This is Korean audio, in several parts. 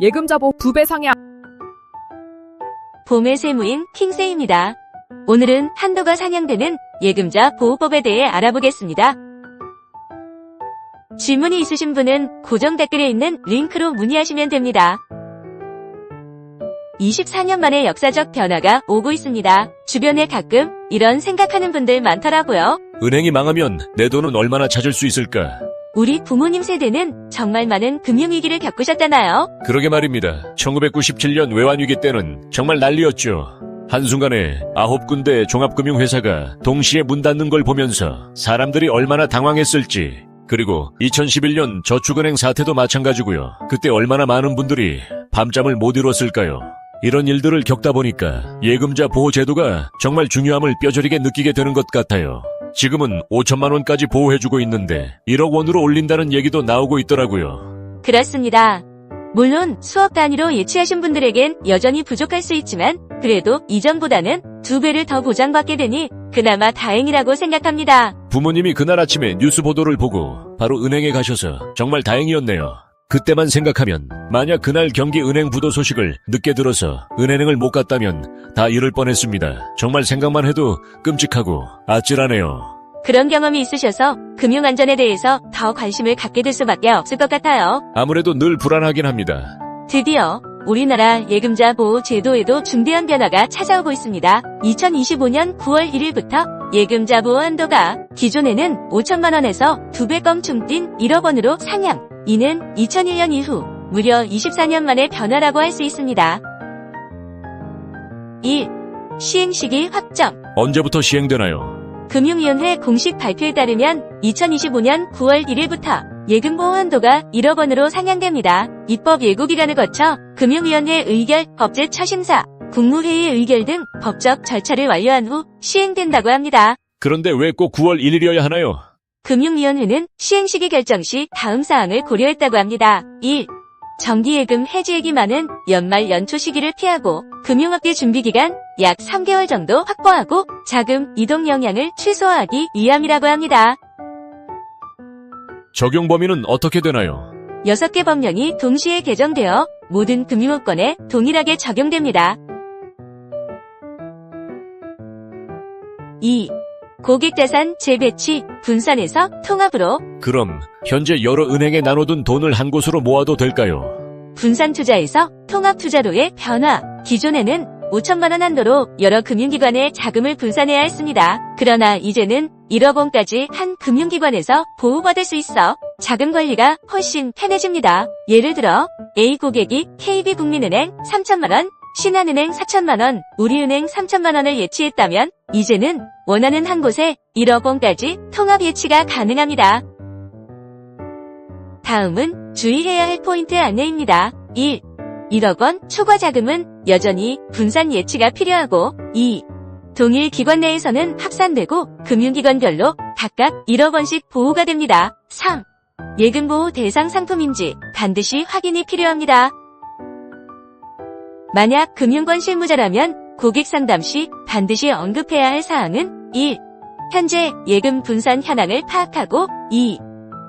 예금자 보호 2배 상향. 봄의 세무인 킹세입니다. 오늘은 한도가 상향되는 예금자 보호법에 대해 알아보겠습니다. 질문이 있으신 분은 고정 댓글에 있는 링크로 문의하시면 됩니다. 24년 만에 역사적 변화가 오고 있습니다. 주변에 가끔 이런 생각하는 분들 많더라고요. 은행이 망하면 내 돈은 얼마나 찾을 수 있을까? 우리 부모님 세대는 정말 많은 금융위기를 겪으셨잖아요. 그러게 말입니다. 1997년 외환위기 때는 정말 난리였죠. 한순간에 9군데 종합금융회사가 동시에 문 닫는 걸 보면서 사람들이 얼마나 당황했을지. 그리고 2011년 저축은행 사태도 마찬가지고요. 그때 얼마나 많은 분들이 밤잠을 못 이뤘을까요? 이런 일들을 겪다 보니까 예금자 보호제도가 정말 중요함을 뼈저리게 느끼게 되는 것 같아요. 지금은 5천만 원까지 보호해주고 있는데 1억 원으로 올린다는 얘기도 나오고 있더라고요. 그렇습니다. 물론 수억 단위로 예치하신 분들에겐 여전히 부족할 수 있지만 그래도 이전보다는 2배를 더 보장받게 되니 그나마 다행이라고 생각합니다. 부모님이 그날 아침에 뉴스 보도를 보고 바로 은행에 가셔서 정말 다행이었네요. 그때만 생각하면 만약 그날 경기 은행 부도 소식을 늦게 들어서 은행을 못 갔다면 다 잃을 뻔했습니다. 정말 생각만 해도 끔찍하고 아찔하네요. 그런 경험이 있으셔서 금융안전에 대해서 더 관심을 갖게 될 수밖에 없을 것 같아요. 아무래도 늘 불안하긴 합니다. 드디어 우리나라 예금자 보호 제도에도 중대한 변화가 찾아오고 있습니다. 2025년 9월 1일부터 예금자 보호 한도가 기존에는 5천만 원에서 2배 껑충 뛴 1억 원으로 상향. 이는 2001년 이후 무려 24년 만의 변화라고 할 수 있습니다. 1. 시행 시기 확정. 언제부터 시행되나요? 금융위원회 공식 발표에 따르면 2025년 9월 1일부터 예금보호 한도가 1억 원으로 상향됩니다. 입법 예고기간을 거쳐 금융위원회 의결, 법제 처심사, 국무회의 의결 등 법적 절차를 완료한 후 시행된다고 합니다. 그런데 왜 꼭 9월 1일이어야 하나요? 금융위원회는 시행시기 결정 시 다음 사항을 고려했다고 합니다. 1. 정기예금 해지액이 많은 연말 연초 시기를 피하고 금융업계 준비기간 약 3개월 정도 확보하고 자금 이동 영향을 최소화하기 위함이라고 합니다. 적용 범위는 어떻게 되나요? 6개 법령이 동시에 개정되어 모든 금융업권에 동일하게 적용됩니다. 2. 고객자산 재배치, 분산해서 통합으로. 그럼 현재 여러 은행에 나눠둔 돈을 한 곳으로 모아도 될까요? 분산 투자에서 통합 투자로의 변화. 기존에는 5천만 원 한도로 여러 금융기관에 자금을 분산해야 했습니다. 그러나 이제는 1억 원까지 한 금융기관에서 보호받을 수 있어 자금 관리가 훨씬 편해집니다. 예를 들어 A 고객이 KB국민은행 3천만 원, 신한은행 4천만 원, 우리은행 3천만 원을 예치했다면 이제는 원하는 한 곳에 1억 원까지 통합 예치가 가능합니다. 다음은 주의해야 할 포인트 안내입니다. 1. 1억 원 초과 자금은 여전히 분산 예치가 필요하고 2. 동일 기관 내에서는 합산되고 금융기관별로 각각 1억 원씩 보호가 됩니다. 3. 예금보호 대상 상품인지 반드시 확인이 필요합니다. 만약 금융권 실무자라면 고객 상담 시 반드시 언급해야 할 사항은 1. 현재 예금 분산 현황을 파악하고 2.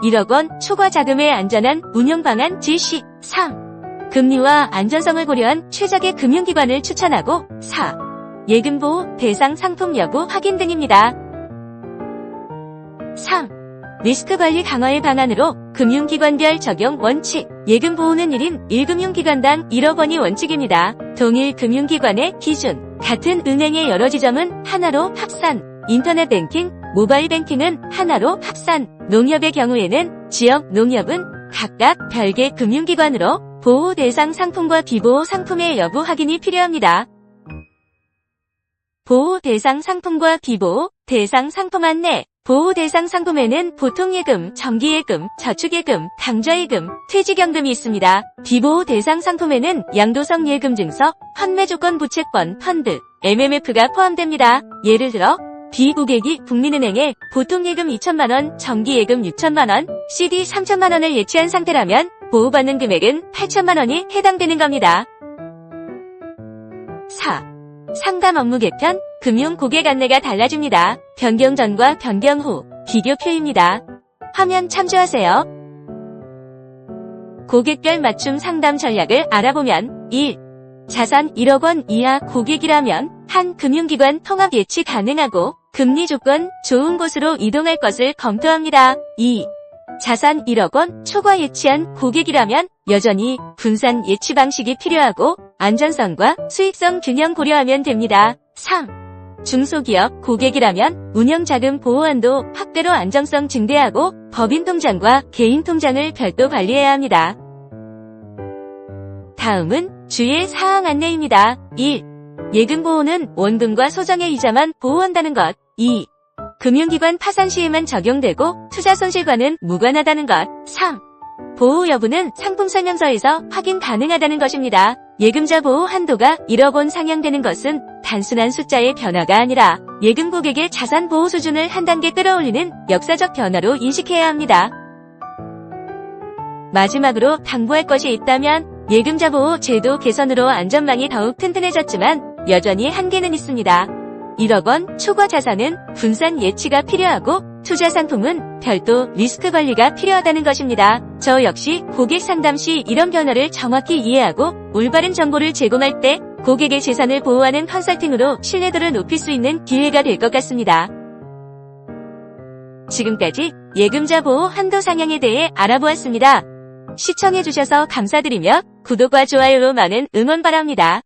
1억 원 초과 자금의 안전한 운용 방안 지시 3. 금리와 안전성을 고려한 최적의 금융기관을 추천하고 4. 예금보호 대상 상품 여부 확인 등입니다. 3. 리스크 관리 강화의 방안으로 금융기관별 적용 원칙. 예금보호는 1인 1금융기관당 1억 원이 원칙입니다. 동일 금융기관의 기준. 같은 은행의 여러 지점은 하나로 합산. 인터넷 뱅킹, 모바일 뱅킹은 하나로 합산. 농협의 경우에는 지역 농협은 각각 별개 금융기관으로 보호 대상 상품과 비보호 상품의 여부 확인이 필요합니다. 보호 대상 상품과 비보호 대상 상품 안내. 보호 대상 상품에는 보통예금, 정기예금, 저축예금, 당좌예금, 퇴직연금이 있습니다. 비보호 대상 상품에는 양도성 예금증서, 환매조건 부채권, 펀드, MMF가 포함됩니다. 예를 들어 B고객이 국민은행에 보통예금 2천만 원, 정기예금 6천만 원, CD 3천만 원을 예치한 상태라면 보호받는 금액은 8천만 원이 해당되는 겁니다. 4. 상담 업무 개편, 금융 고객 안내가 달라집니다. 변경 전과 변경 후 비교표입니다. 화면 참조하세요. 고객별 맞춤 상담 전략을 알아보면 1. 자산 1억 원 이하 고객이라면 한 금융기관 통합 예치 가능하고 금리 조건 좋은 곳으로 이동할 것을 검토합니다. 2. 자산 1억 원 초과 예치한 고객이라면 여전히 분산 예치 방식이 필요하고 안전성과 수익성 균형 고려하면 됩니다. 3. 중소기업 고객이라면 운영자금 보호한도 확대로 안정성 증대하고 법인통장과 개인통장을 별도 관리해야 합니다. 다음은 주의할 사항 안내입니다. 1. 예금보호는 원금과 소정의 이자만 보호한다는 것. 2. 금융기관 파산 시에만 적용되고 투자 손실과는 무관하다는 것. 3. 보호 여부는 상품 설명서에서 확인 가능하다는 것입니다. 예금자 보호 한도가 1억 원 상향되는 것은 단순한 숫자의 변화가 아니라 예금 고객의 자산 보호 수준을 한 단계 끌어올리는 역사적 변화로 인식해야 합니다. 마지막으로 당부할 것이 있다면 예금자 보호 제도 개선으로 안전망이 더욱 튼튼해졌지만 여전히 한계는 있습니다. 1억 원 초과 자산은 분산 예치가 필요하고 투자 상품은 별도 리스크 관리가 필요하다는 것입니다. 저 역시 고객 상담 시 이런 변화를 정확히 이해하고 올바른 정보를 제공할 때 고객의 재산을 보호하는 컨설팅으로 신뢰도를 높일 수 있는 기회가 될 것 같습니다. 지금까지 예금자 보호 한도 상향에 대해 알아보았습니다. 시청해주셔서 감사드리며 구독과 좋아요로 많은 응원 바랍니다.